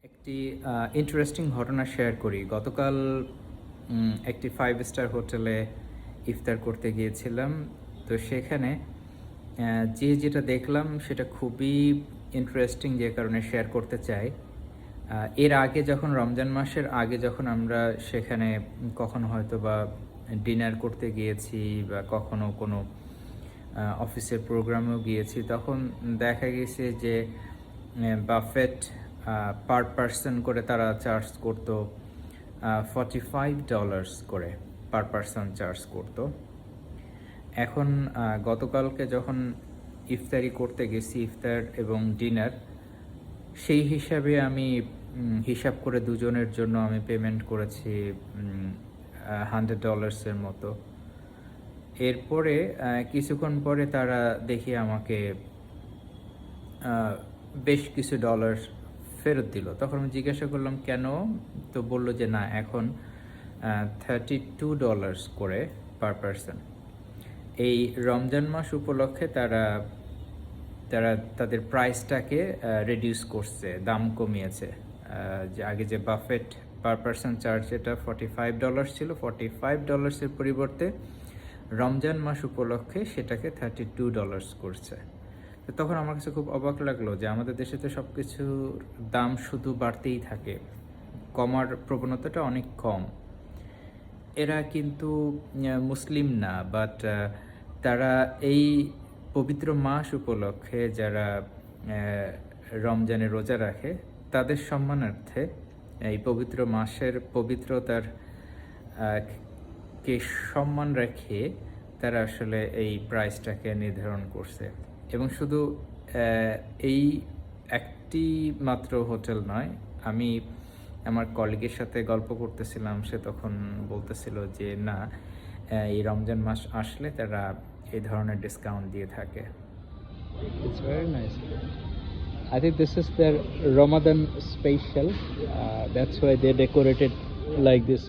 একটি ইন্টারেস্টিং ঘটনা শেয়ার করি। গতকাল একটি 5 স্টার হোটেলে ইফতার করতে গিয়েছিলাম। তো সেখানে যেটা দেখলাম সেটা খুবই ইন্টারেস্টিং, যে কারণে শেয়ার করতে চাই। এর আগে যখন রমজান মাসের আগে যখন আমরা সেখানে কখনো হয়তোবা ডিনার করতে গিয়েছি বা কখনো কোনো অফিসের প্রোগ্রামেও গিয়েছি, তখন দেখা গেছে যে বাফেট পার পারসন করে তারা চার্জ করতো $45 করে পার পারসন চার্জ করতো। এখন গতকালকে যখন ইফতারি করতে গেছি, ইফতার এবং ডিনার, সেই হিসাবে আমি হিসাব করে দুজনের জন্য আমি পেমেন্ট করেছি $100 মতো। এরপরে কিছুক্ষণ পরে তারা দেখি আমাকে বেশ কিছু ডলার ফেরত দিল। তখন আমি জিজ্ঞাসা করলাম কেন? তো বলল যে না, এখন $32 করে পার পারসন। এই রমজান মাস উপলক্ষে তারা তাদের প্রাইসটাকে রিডিউস করছে, দাম কমিয়েছে। যে আগে যে বাফেট পার পারসন চার্জ, এটা $45 ছিল, $45-এর পরিবর্তে রমজান মাস উপলক্ষে সেটাকে $32 করছে। তো তখন আমার কাছে খুব অবাক লাগলো যে আমাদের দেশে তো সব কিছুর দাম শুধু বাড়তেই থাকে, কমার প্রবণতাটা অনেক কম। এরা কিন্তু মুসলিম না, বাট তারা এই পবিত্র মাস উপলক্ষে যারা রমজানে রোজা রাখে, তাদের সম্মানার্থে এই পবিত্র মাসের পবিত্রতার কে সম্মান রেখে তারা আসলে এই প্রাইসটাকে নির্ধারণ করছে। এবং শুধু এই একটি মাত্র হোটেল নয়, আমি আমার কলিগের সাথে গল্প করতেছিলাম, সে তখন বলতেছিল যে না, এই রমজান মাস আসলে তারা এই ধরনের ডিসকাউন্ট দিয়ে থাকে। It's very nice. I think this is their Ramadan special. That's why they decorated like this.